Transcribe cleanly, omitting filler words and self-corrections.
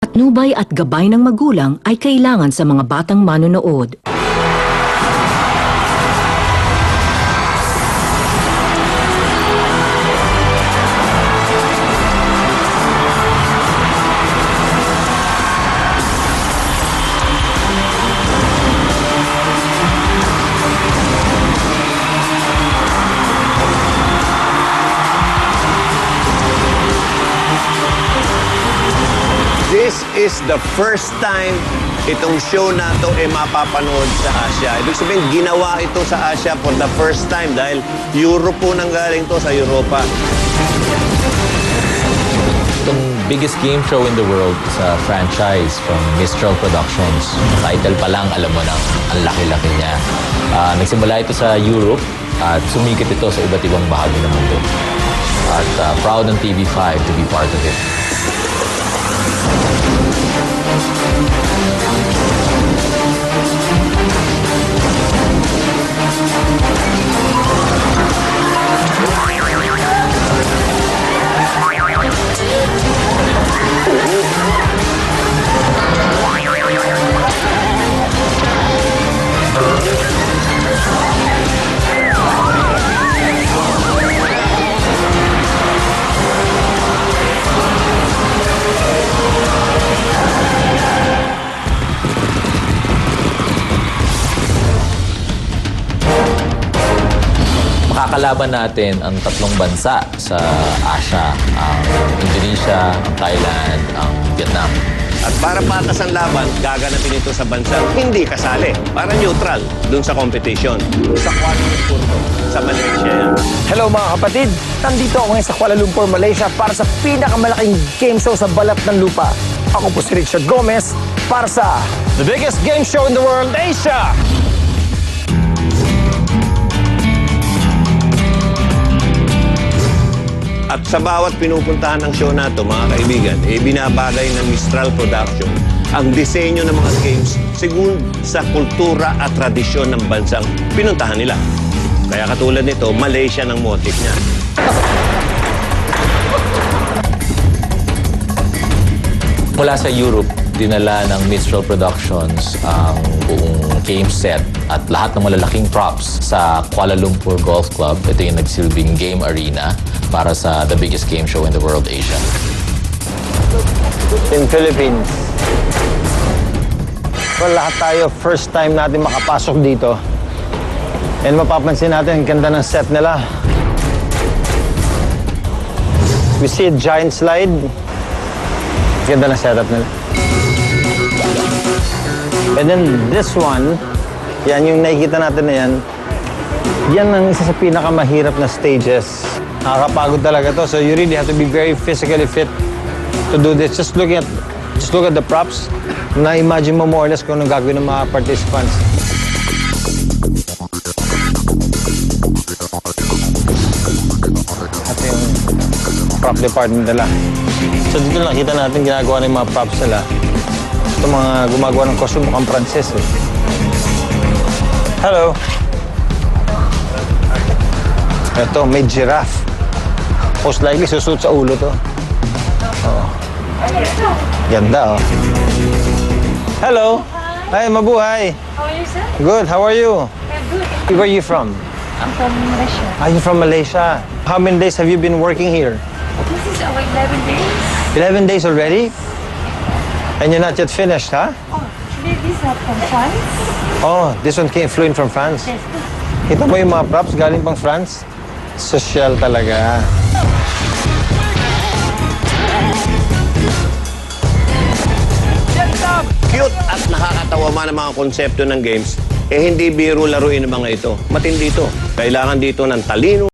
Patnubay at gabay ng magulang ay kailangan sa mga batang manonood. This is the first time itong show na to mapapanood sa Asia. Ibig sabihin, ginawa ito sa Asia for the first time dahil Europe po nanggaling to sa Europa. Itong biggest game show in the world sa franchise from Mistral Productions. Title pa lang, alam mo na, ang laki-laki niya. Nagsimula ito sa Europe at sumikit ito sa iba't ibang bahagi ng mundo. At proud ng TV5 to be part of it. Makakalaban natin ang tatlong bansa sa Asia, ang Indonesia, ang Thailand, ang Vietnam. At para patas ang laban, gaganapin ito sa bansang hindi kasali. Para neutral dun sa competition. Sa Kuala Lumpur, sa Malaysia yan. Hello mga kapatid! Nandito ako ngayon sa Kuala Lumpur, Malaysia para sa pinakamalaking game show sa balat ng lupa. Ako po si Richard Gomez para sa the biggest game show in the world, Asia! At sa bawat pinupuntahan ng show na to, mga kaibigan, binabagay ng Mistral Production ang disenyo ng mga games según sa kultura at tradisyon ng bansang pinuntahan nila. Kaya katulad nito, Malaysia ng motif niya. Mula sa Europe, dinala ng Mistral Productions ang buong game set at lahat ng malalaking props sa Kuala Lumpur Golf Club. Ito yung nagsilbing game arena para sa the biggest game show in the world, Asia. In Philippines. Well, lahat tayo, first time natin makapasok dito. And mapapansin natin, ang ganda ng set nila. We see a giant slide. Ganda ng setup nila. And then this one, yan yung nakikita natin na yan. Yan ang isa sa pinakamahirap na stages. Nakakapagod talaga to. So you really have to be very physically fit to do this. Just look at the props. Na-imagine mo more or less kung anong gagawin ng mga participants. Ito yung prop department nila. So dito nakita natin ginagawa ng mga props nila. Ito mga gumagawa ng costume mukhang Pranses eh. Hello. Ito, may giraffe. Most likely susuot sa ulo to. Oh. Ganda oh. Hello. Hi, mabuhay. How are you, sir? Good, how are you? I'm good. Where are you from? I'm from Malaysia. Are you from Malaysia? How many days have you been working here? This is our 11 days. 11 days already? And you're not yet finished, huh? Oh, actually, these are from France. Oh, this one flew in from France. Yes. Kita mo yung mga props galing pang France? Social talaga. Cute at nakakatawa man ang mga konsepto ng games, hindi biro laruin ng mga ito. Matindi ito. Kailangan dito ng talino,